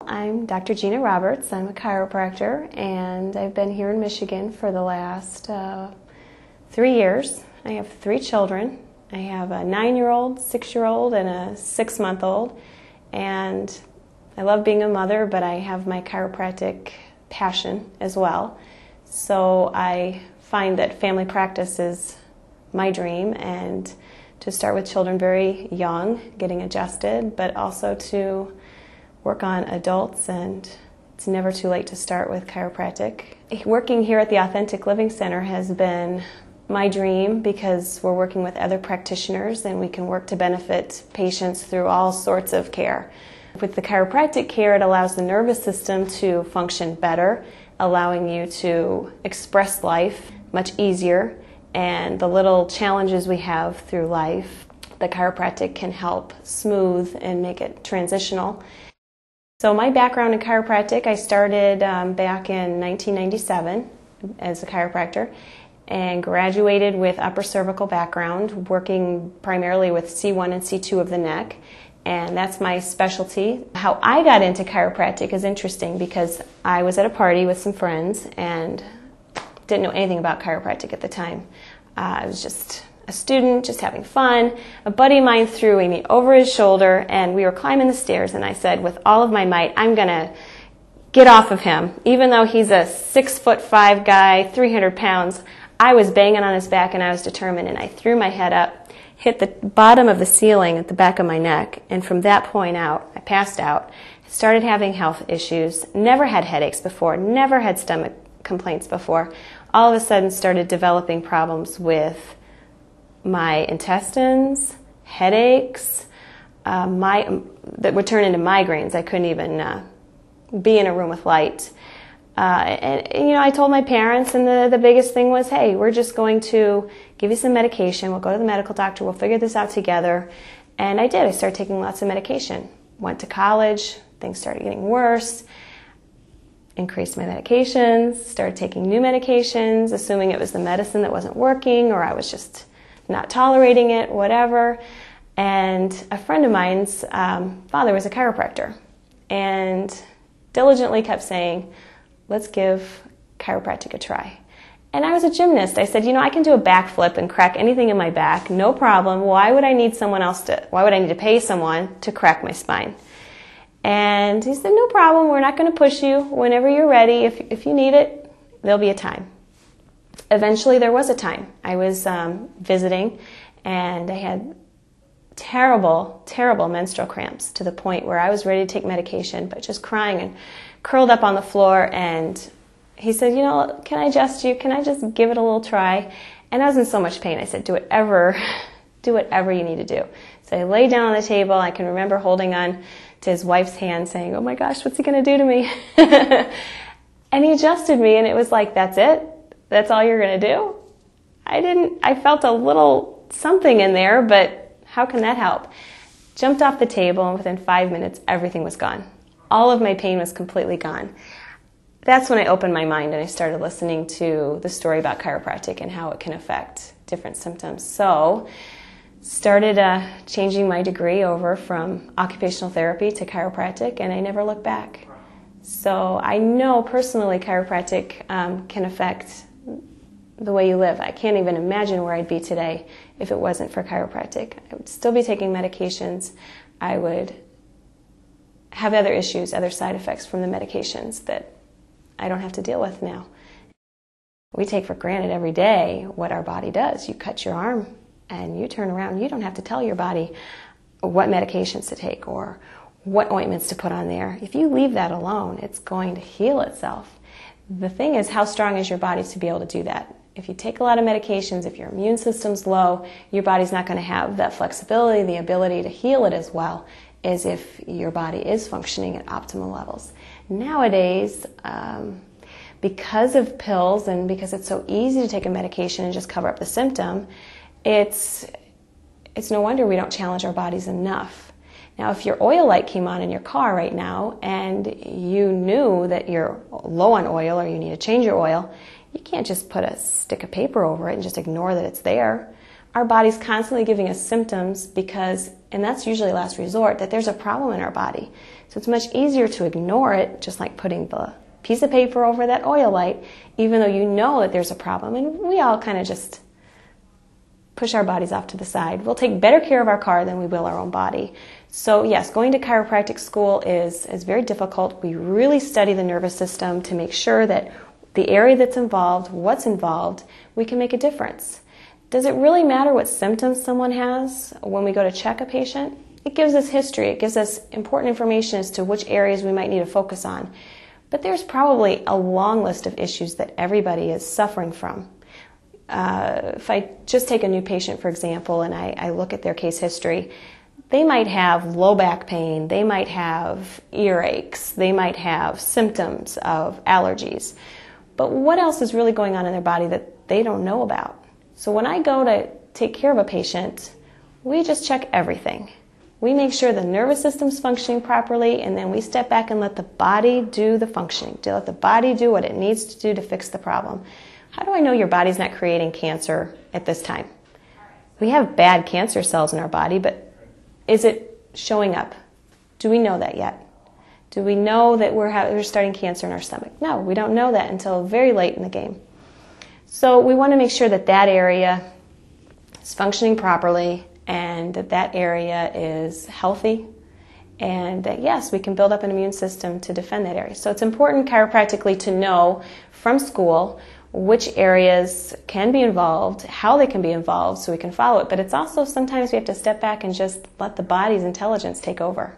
I'm Dr. Gina Roberts. I'm a chiropractor, and I've been here in Michigan for the last 3 years. I have 3 children. I have a 9-year-old, 6-year-old, and a 6-month-old. And I love being a mother, but I have my chiropractic passion as well. So I find that family practice is my dream, and to start with children very young, getting adjusted, but also to work on adults, and it's never too late to start with chiropractic. Working here at the Authentic Living Center has been my dream because we're working with other practitioners and we can work to benefit patients through all sorts of care. With the chiropractic care, it allows the nervous system to function better, allowing you to express life much easier, and the little challenges we have through life, the chiropractic can help smooth and make it transitional. So my background in chiropractic, I started back in 1997 as a chiropractor and graduated with upper cervical background, working primarily with C1 and C2 of the neck, and that's my specialty. How I got into chiropractic is interesting because I was at a party with some friends and didn't know anything about chiropractic at the time. I was just a student, just having fun. A buddy of mine threw me over his shoulder, and we were climbing the stairs, and I said, with all of my might, I'm going to get off of him. Even though he's a 6'5" guy, 300 pounds, I was banging on his back, and I was determined, and I threw my head up, hit the bottom of the ceiling at the back of my neck, and from that point out, I passed out, started having health issues, never had headaches before, never had stomach complaints before. All of a sudden started developing problems with my intestines, headaches, that would turn into migraines. I couldn't even be in a room with light. And I told my parents, and the biggest thing was, hey, we're just going to give you some medication. We'll go to the medical doctor. We'll figure this out together. And I did. I started taking lots of medication. Went to college. Things started getting worse. Increased my medications. Started taking new medications, assuming it was the medicine that wasn't working, or I was just not tolerating it, whatever. And a friend of mine's father was a chiropractor and diligently kept saying, let's give chiropractic a try. And I was a gymnast. I said, I can do a backflip and crack anything in my back, no problem. Why would I need to pay someone to crack my spine? And he said, no problem, we're not going to push you. Whenever you're ready, if you need it, there'll be a time. Eventually there was a time. I was visiting, and I had terrible, terrible menstrual cramps to the point where I was ready to take medication, but just crying and curled up on the floor. And he said, can I adjust you? Can I just give it a little try? And I was in so much pain. I said, do whatever you need to do. So I lay down on the table. I can remember holding on to his wife's hand saying, oh my gosh, what's he going to do to me? And he adjusted me, and it was like, that's it? That's all you're going to do? I felt a little something in there, but how can that help? Jumped off the table, and within 5 minutes, everything was gone. All of my pain was completely gone. That's when I opened my mind and I started listening to the story about chiropractic and how it can affect different symptoms. So, started changing my degree over from occupational therapy to chiropractic, and I never looked back. So I know personally chiropractic can affect the way you live. I can't even imagine where I'd be today if it wasn't for chiropractic. I would still be taking medications. I would have other issues, other side effects from the medications that I don't have to deal with now. We take for granted every day what our body does. You cut your arm and you turn around. You don't have to tell your body what medications to take or what ointments to put on there. If you leave that alone, it's going to heal itself. The thing is, how strong is your body to be able to do that? If you take a lot of medications, if your immune system's low, your body's not going to have that flexibility, the ability to heal it as well as if your body is functioning at optimal levels. Nowadays, because of pills and because it's so easy to take a medication and just cover up the symptom, it's no wonder we don't challenge our bodies enough. Now, if your oil light came on in your car right now and you knew that you're low on oil or you need to change your oil, you can't just put a stick of paper over it and just ignore that it's there. our body's constantly giving us symptoms because, and that's usually last resort, that there's a problem in our body. So it's much easier to ignore it, just like putting the piece of paper over that oil light, even though you know that there's a problem. And we all kind of just push our bodies off to the side. We'll take better care of our car than we will our own body. So yes, going to chiropractic school is very difficult. We really study the nervous system to make sure that the area that's involved, what's involved, we can make a difference. Does it really matter what symptoms someone has when we go to check a patient? It gives us history. It gives us important information as to which areas we might need to focus on. But there's probably a long list of issues that everybody is suffering from. If I just take a new patient, for example, and I look at their case history, they might have low back pain, they might have earaches, they might have symptoms of allergies. But what else is really going on in their body that they don't know about? So when I go to take care of a patient, we just check everything. We make sure the nervous system's functioning properly, and then we step back and let the body do the functioning, to let the body do what it needs to do to fix the problem. How do I know your body's not creating cancer at this time? We have bad cancer cells in our body, but is it showing up? Do we know that yet? Do we know that we're starting cancer in our stomach? No, we don't know that until very late in the game. So we want to make sure that that area is functioning properly and that that area is healthy and that, yes, we can build up an immune system to defend that area. So it's important chiropractically to know from school which areas can be involved, how they can be involved so we can follow it. But it's also sometimes we have to step back and just let the body's intelligence take over.